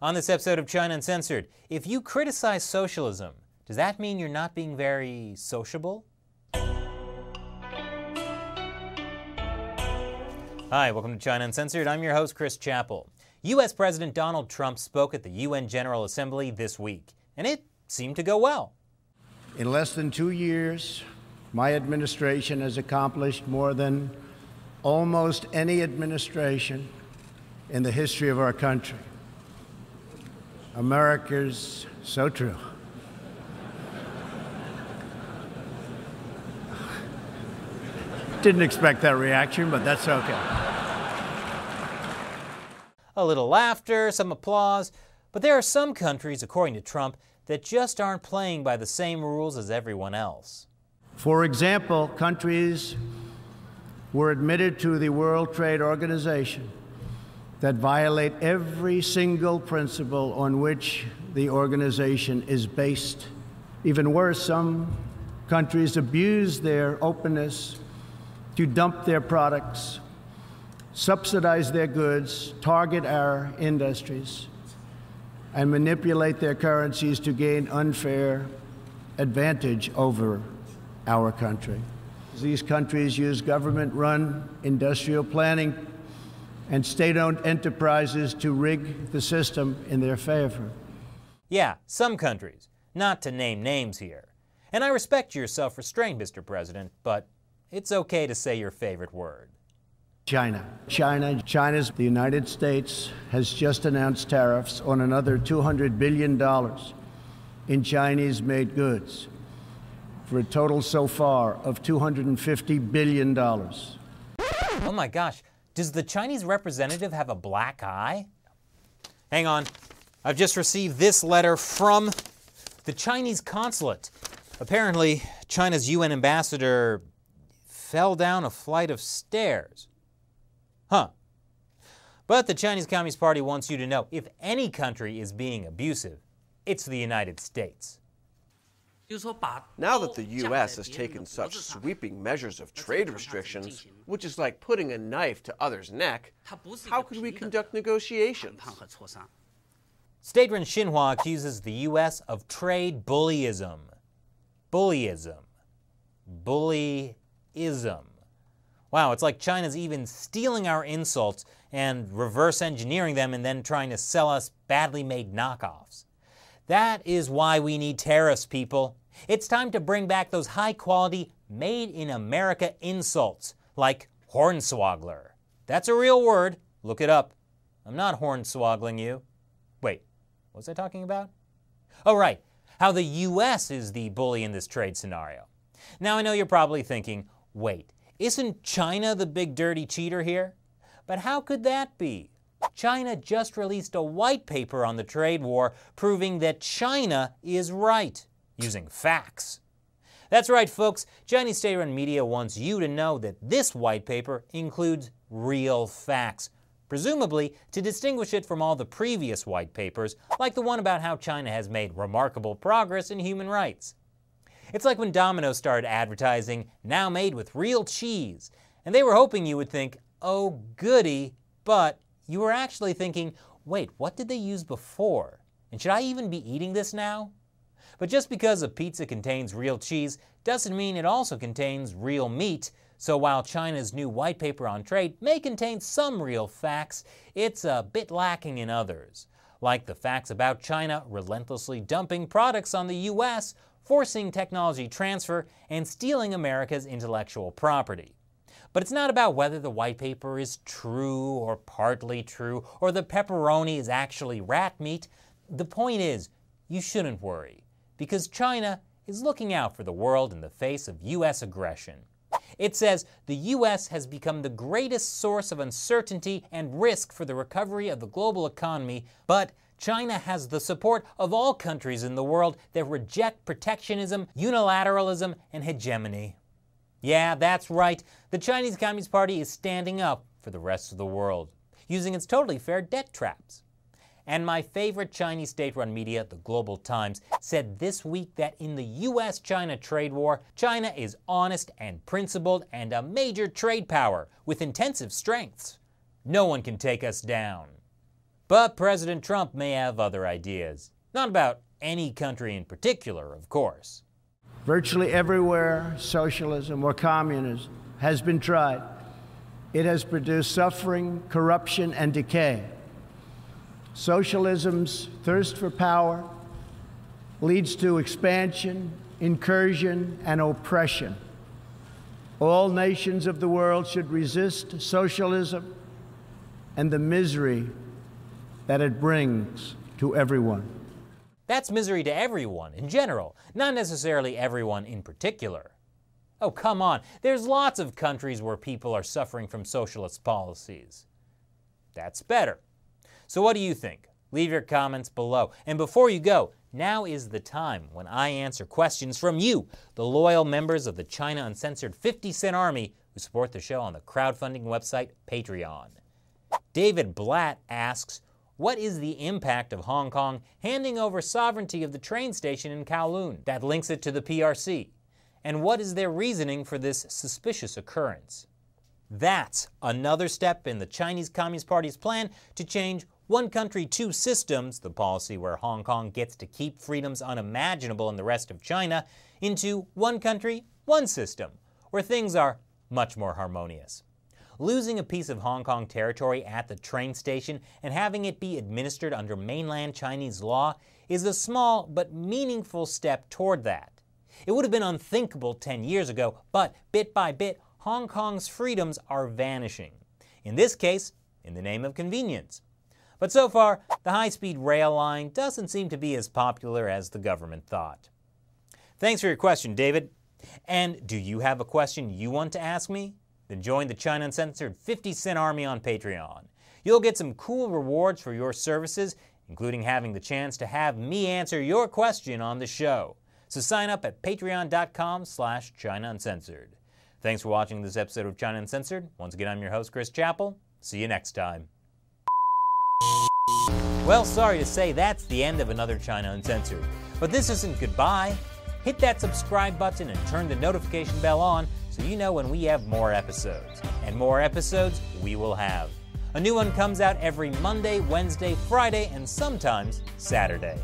On this episode of China Uncensored, if you criticize socialism, does that mean you're not being very sociable? Hi, welcome to China Uncensored. I'm your host, Chris Chappell. U.S. President Donald Trump spoke at the UN General Assembly this week, and it seemed to go well. In less than 2 years, my administration has accomplished more than almost any administration in the history of our country. America's so true. Didn't expect that reaction, but that's okay. A little laughter, some applause, but there are some countries, according to Trump, that just aren't playing by the same rules as everyone else. For example, countries were admitted to the World Trade Organization that violate every single principle on which the organization is based. Even worse, some countries abuse their openness to dump their products, subsidize their goods, target our industries, and manipulate their currencies to gain unfair advantage over our country. These countries use government-run industrial planning and state-owned enterprises to rig the system in their favor. Yeah, some countries, not to name names here. And I respect your self-restraint, Mr. President, but it's okay to say your favorite word. China's the United States has just announced tariffs on another $200 billion in Chinese-made goods, for a total so far of $250 billion. Oh my gosh, does the Chinese representative have a black eye? Hang on, I've just received this letter from the Chinese consulate. Apparently, China's UN ambassador fell down a flight of stairs. Huh. But the Chinese Communist Party wants you to know, if any country is being abusive, it's the United States. Now that the U.S. has taken such sweeping measures of trade restrictions, which is like putting a knife to others' neck, how could we conduct negotiations? State-run Xinhua accuses the U.S. of trade bullyism. Bullyism. Wow, it's like China's even stealing our insults and reverse engineering them and then trying to sell us badly made knockoffs. That is why we need tariffs, people. It's time to bring back those high-quality, made-in-America insults, like hornswoggler. That's a real word. Look it up. I'm not hornswoggling you. Wait, what was I talking about? Oh, right, how the U.S. is the bully in this trade scenario. Now, I know you're probably thinking, wait, isn't China the big dirty cheater here? But how could that be? China just released a white paper on the trade war proving that China is right, using facts. That's right, folks. Chinese state-run media wants you to know that this white paper includes real facts, presumably to distinguish it from all the previous white papers, like the one about how China has made remarkable progress in human rights. It's like when Domino's started advertising, now made with real cheese, and they were hoping you would think, oh goody, but you were actually thinking, wait, what did they use before? And should I even be eating this now? But just because a pizza contains real cheese doesn't mean it also contains real meat. So while China's new white paper on trade may contain some real facts, it's a bit lacking in others. Like the facts about China relentlessly dumping products on the U.S., forcing technology transfer, and stealing America's intellectual property. But it's not about whether the white paper is true or partly true, or the pepperoni is actually rat meat. The point is, you shouldn't worry, because China is looking out for the world in the face of U.S. aggression. It says the U.S. has become the greatest source of uncertainty and risk for the recovery of the global economy, but China has the support of all countries in the world that reject protectionism, unilateralism, and hegemony. Yeah, that's right. The Chinese Communist Party is standing up for the rest of the world, using its totally fair debt traps. And my favorite Chinese state-run media, the Global Times, said this week that in the U.S.-China trade war, China is honest and principled and a major trade power with intensive strengths. No one can take us down. But President Trump may have other ideas. Not about any country in particular, of course. Virtually everywhere socialism or communism has been tried, it has produced suffering, corruption, and decay. Socialism's thirst for power leads to expansion, incursion, and oppression. All nations of the world should resist socialism and the misery that it brings to everyone. That's misery to everyone in general, not necessarily everyone in particular. Oh, come on, there's lots of countries where people are suffering from socialist policies. That's better. So what do you think? Leave your comments below. And before you go, now is the time when I answer questions from you, the loyal members of the China Uncensored 50-cent Army who support the show on the crowdfunding website Patreon. David Blatt asks, what is the impact of Hong Kong handing over sovereignty of the train station in Kowloon that links it to the PRC? And what is their reasoning for this suspicious occurrence? That's another step in the Chinese Communist Party's plan to change one country, two systems, the policy where Hong Kong gets to keep freedoms unimaginable in the rest of China, into one country, one system, where things are much more harmonious. Losing a piece of Hong Kong territory at the train station and having it be administered under mainland Chinese law is a small but meaningful step toward that. It would have been unthinkable 10 years ago, but bit by bit, Hong Kong's freedoms are vanishing. In this case, in the name of convenience. But so far, the high-speed rail line doesn't seem to be as popular as the government thought. Thanks for your question, David. And do you have a question you want to ask me? Then join the China Uncensored 50-cent Army on Patreon. You'll get some cool rewards for your services, including having the chance to have me answer your question on the show. So sign up at patreon.com/China Uncensored. Thanks for watching this episode of China Uncensored. Once again, I'm your host, Chris Chappell. See you next time. Well, sorry to say that's the end of another China Uncensored. But this isn't goodbye. Hit that subscribe button and turn the notification bell on so you know when we have more episodes. And more episodes we will have. A new one comes out every Monday, Wednesday, Friday, and sometimes Saturday.